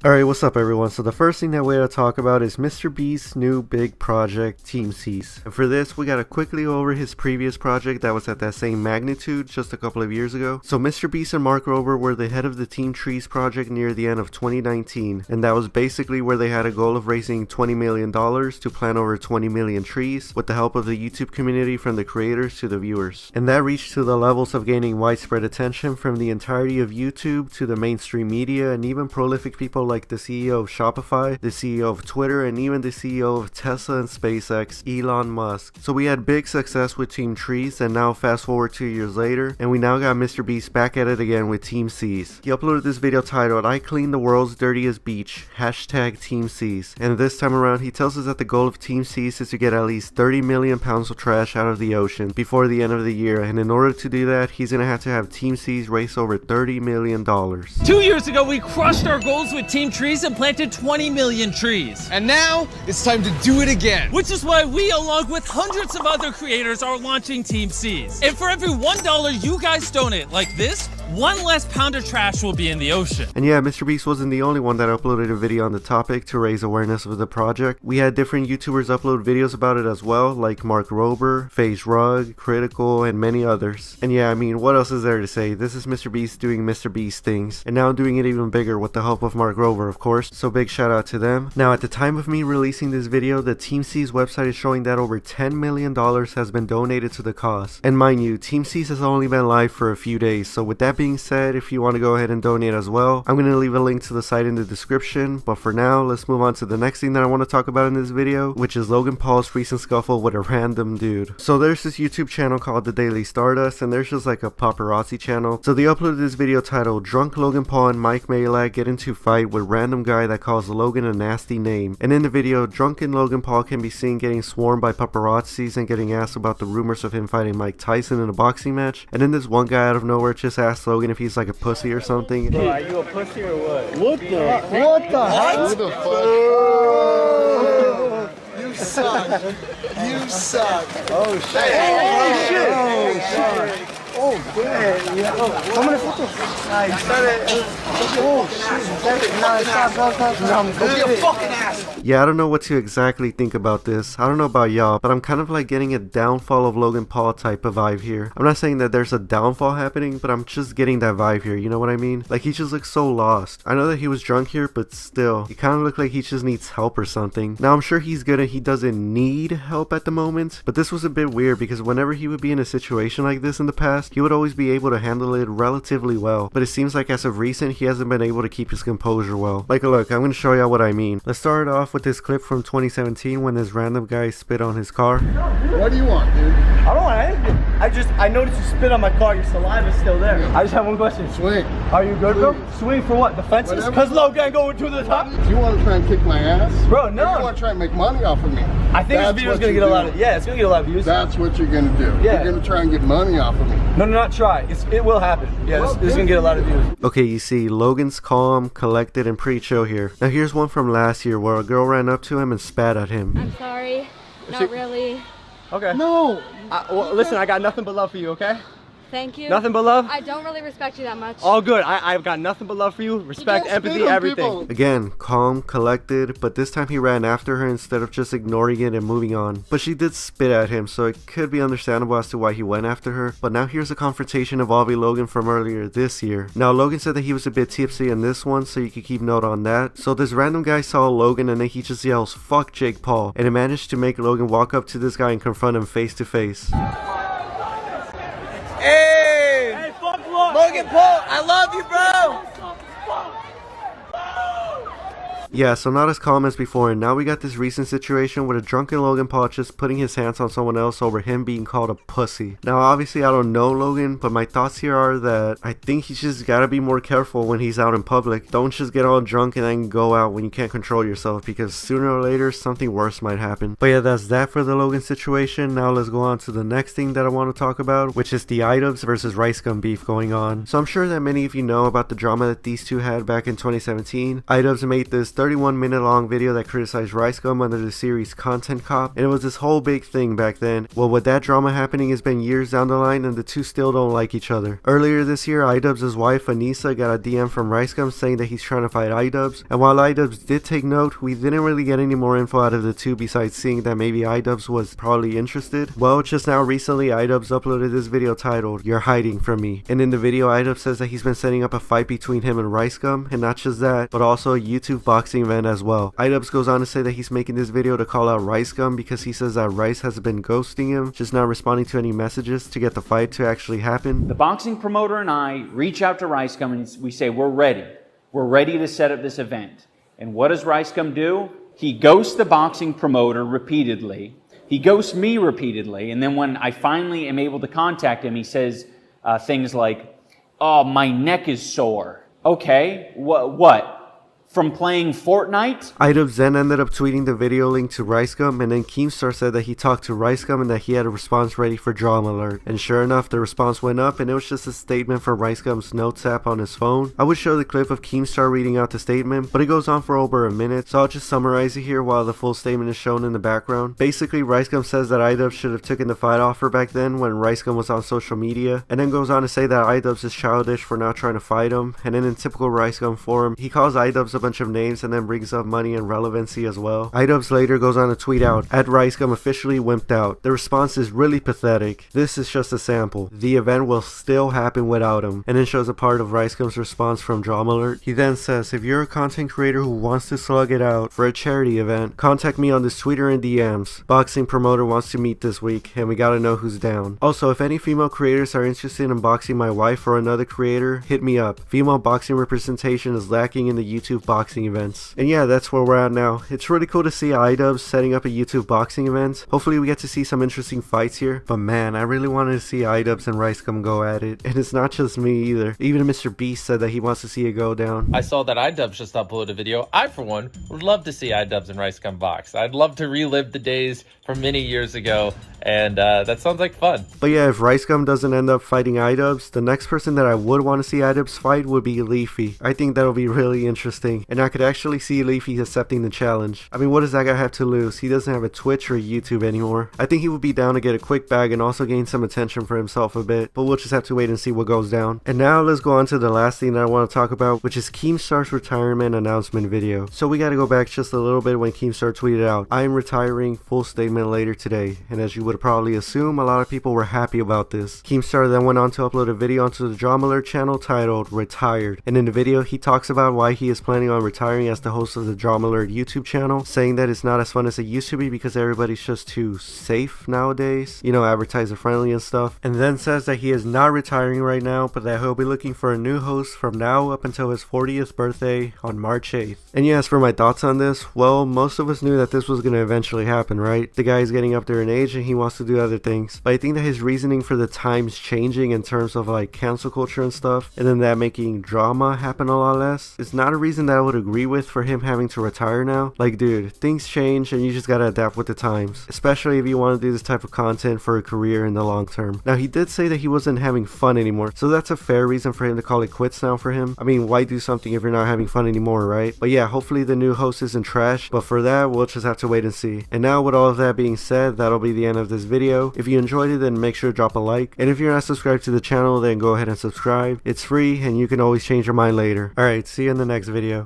Alright, what's up everyone? So the first thing that we're going to talk about is MrBeast's new big project, Keemstar. And for this, we got to quickly go over his previous project that was at that same magnitude just a couple of years ago. So MrBeast and Mark Rober were the head of the Team Trees project near the end of 2019. And that was basically where they had a goal of raising $20 million to plant over 20 million trees with the help of the YouTube community, from the creators to the viewers. And that reached to the levels of gaining widespread attention from the entirety of YouTube to the mainstream media and even prolific people like the CEO of Shopify, the CEO of Twitter, and even the CEO of Tesla and SpaceX, Elon Musk. So we had big success with Team Trees, and now fast forward 2 years later, and we now got MrBeast back at it again with Team Seas. He uploaded this video titled, "I clean the world's dirtiest beach, hashtag Team Seas." And this time around, he tells us that the goal of Team Seas is to get at least 30 million pounds of trash out of the ocean before the end of the year, and in order to do that, he's gonna have to have Team Seas raise over $30 million. 2 years ago, we crushed our goals with Team Trees and planted 20 million trees. And now, it's time to do it again. Which is why we, along with hundreds of other creators, are launching Team Seas. And for every $1 you guys donate like this, one less pound of trash will be in the ocean. And yeah, MrBeast wasn't the only one that uploaded a video on the topic to raise awareness of the project. We had different YouTubers upload videos about it as well, like Mark Rober, FaZe Rug, Critical, and many others. And yeah, I mean, what else is there to say? This is MrBeast doing MrBeast things, and now doing it even bigger with the help of Mark Rober, of course, so big shout out to them. Now, at the time of me releasing this video, the Team Seas website is showing that over $10 million has been donated to the cause. And mind you, Team Seas has only been live for a few days, so with that being said, if you want to go ahead and donate as well, I'm going to leave a link to the site in the description. But for now, let's move on to the next thing that I want to talk about in this video, which is Logan Paul's recent scuffle with a random dude. So there's this YouTube channel called The Daily Stardust, and there's just like a paparazzi channel. So they uploaded this video titled, "Drunk Logan Paul and Mike Malak get into fight with random guy that calls Logan a nasty name." And in the video, drunken Logan Paul can be seen getting swarmed by paparazzis and getting asked about the rumors of him fighting Mike Tyson in a boxing match. And then this one guy out of nowhere just asked Logan if he's like a pussy or something. Bro, are you a pussy or what? What the heck? What the fuck? You suck. You suck. Oh shit. Hey, shit. Oh shit. Oh, good. Yeah. Come on, photo. Nah, you said it. Oh shit. You said it. Nah, stop. No, I'm good. You're a fucking ass. Yeah, I don't know what to exactly think about this. I don't know about y'all, but I'm kind of like getting a downfall of Logan Paul type of vibe here. I'm not saying that there's a downfall happening, but I'm just getting that vibe here, you know what I mean? Like, he just looks so lost. I know that he was drunk here, but still, he kind of looked like he just needs help or something. Now, I'm sure he's good and he doesn't need help at the moment, but this was a bit weird because whenever he would be in a situation like this in the past, he would always be able to handle it relatively well. But it seems like as of recent, he hasn't been able to keep his composure well. Like, look, I'm gonna show y'all what I mean. Let's start off with this clip from 2017 when this random guy spit on his car. What do you want, dude? I don't want anything. I noticed you spit on my car. Your saliva's still there. Yeah. I just have one question. Swing. Are you good, bro? Swing for what? The fences? Whatever. Because Logan going to the top? Do you want to try and kick my ass? Bro, Or no. you want to try and make money off of me? I think this video's gonna get a lot of, yeah, it's gonna get a lot of views. That's what you're gonna do. Yeah. You're gonna try and get money off of me. No, not try. It will happen. Yeah, this is gonna get a lot of views. Okay, you see, Logan's calm, collected, and pretty chill here. Now here's one from last year where a girl ran up to him and spat at him. I'm sorry. Not really. Okay. No. Well, listen, I got nothing but love for you, okay? Thank you. Nothing but love? I don't really respect you that much. All good. I've got nothing but love for you. Respect, don't empathy, spit on everything. people. Again, calm, collected, but this time he ran after her instead of just ignoring it and moving on. But she did spit at him, so it could be understandable as to why he went after her. But now here's a confrontation involving Logan from earlier this year. Now Logan said that he was a bit tipsy in this one, so you could keep note on that. So this random guy saw Logan and then he just yells, "Fuck Jake Paul," and it managed to make Logan walk up to this guy and confront him face to face. Hey, fuck Logan Paul, I love you, bro. Yeah, so not as calm as before, and now we got this recent situation with a drunken Logan Paul just putting his hands on someone else over him being called a pussy. Now obviously I don't know Logan, but my thoughts here are that I think he's just gotta be more careful when he's out in public. Don't just get all drunk and then go out when you can't control yourself, because sooner or later something worse might happen. But yeah, that's that for the Logan situation. Now let's go on to the next thing that I want to talk about, which is the iDubbbz versus RiceGum beef going on. So I'm sure that many of you know about the drama that these two had back in 2017. iDubbbz made this 31-minute long video that criticized RiceGum under the series Content Cop, and it was this whole big thing back then. Well, with that drama happening, it's been years down the line and the two still don't like each other. Earlier this year, iDubbbz' wife Anissa got a DM from RiceGum saying that he's trying to fight iDubbbz, and while iDubbbz did take note, we didn't really get any more info out of the two besides seeing that maybe iDubbbz was probably interested. Well, just now recently, iDubbbz uploaded this video titled "You're Hiding From Me," and in the video, iDubbbz says that he's been setting up a fight between him and RiceGum, and not just that, but also a YouTube boxing event as well. iDubbbz goes on to say that he's making this video to call out RiceGum because he says that Rice has been ghosting him, just not responding to any messages to get the fight to actually happen. The boxing promoter and I reach out to RiceGum and we say, we're ready. We're ready to set up this event. And what does RiceGum do? He ghosts the boxing promoter repeatedly. He ghosts me repeatedly. And then when I finally am able to contact him, he says things like, oh, my neck is sore. Okay, what? From playing Fortnite? iDubbbz then ended up tweeting the video link to RiceGum, and then Keemstar said that he talked to RiceGum and that he had a response ready for DramaAlert. And sure enough, the response went up, and it was just a statement from RiceGum's notes app on his phone. I would show the clip of Keemstar reading out the statement, but it goes on for over a minute, so I'll just summarize it here while the full statement is shown in the background. Basically, RiceGum says that iDubbbz should have taken the fight offer back then when RiceGum was on social media, and then goes on to say that iDubbbz is childish for not trying to fight him, and then in typical RiceGum form, he calls iDubbbz a bunch of names and then brings up money and relevancy as well. iDubbbz later goes on to tweet out, "At RiceGum officially wimped out. The response is really pathetic. This is just a sample. The event will still happen without him," and then shows a part of RiceGum's response from DramaAlert. He then says, "If you're a content creator who wants to slug it out for a charity event, contact me on this Twitter and DMs. Boxing promoter wants to meet this week and we gotta know who's down. Also, if any female creators are interested in boxing my wife or another creator, hit me up. Female boxing representation is lacking in the YouTube boxing events." And yeah, that's where we're at now. It's really cool to see iDubbbz setting up a YouTube boxing event. Hopefully we get to see some interesting fights here, but man, I really wanted to see iDubbbz and RiceGum go at it, and it's not just me either. Even MrBeast said that he wants to see it go down. I saw that iDubbbz just uploaded a video. I, for one, would love to see iDubbbz and RiceGum box. I'd love to relive the days from many years ago, and that sounds like fun. But yeah, if RiceGum doesn't end up fighting iDubbbz, the next person that I would want to see iDubbbz fight would be Leafy. I think that'll be really interesting, and I could actually see Leafy accepting the challenge. I mean, what does that guy have to lose? He doesn't have a Twitch or a YouTube anymore. I think he would be down to get a quick bag and also gain some attention for himself a bit, but we'll just have to wait and see what goes down. And now let's go on to the last thing that I want to talk about, which is Keemstar's retirement announcement video. So we gotta go back just a little bit when Keemstar tweeted out, "I am retiring, full statement later today," and as you would probably assume, a lot of people were happy about this. Keemstar then went on to upload a video onto the DramaAlert channel titled "Retired," and in the video he talks about why he is planning on retiring as the host of the DramaAlert YouTube channel, saying that it's not as fun as it used to be because everybody's just too safe nowadays, you know, advertiser friendly and stuff, and then says that he is not retiring right now, but that he'll be looking for a new host from now up until his 40th birthday on March 8th. And yes, for my thoughts on this, well, most of us knew that this was going to eventually happen, right? The guy's getting up there in age and he wants to do other things, but I think that his reasoning for the times changing in terms of like cancel culture and stuff, and then that making drama happen a lot less, is not a reason that I would agree with for him having to retire now. Like, dude, things change and you just gotta adapt with the times, especially if you want to do this type of content for a career in the long term. Now, he did say that he wasn't having fun anymore, so that's a fair reason for him to call it quits now for him. I mean, why do something if you're not having fun anymore, right? But yeah, hopefully the new host isn't trash, but for that, we'll just have to wait and see. And now with all of that being said, that'll be the end of this video. If you enjoyed it, then make sure to drop a like, and if you're not subscribed to the channel, then go ahead and subscribe. It's free and you can always change your mind later. Alright, see you in the next video.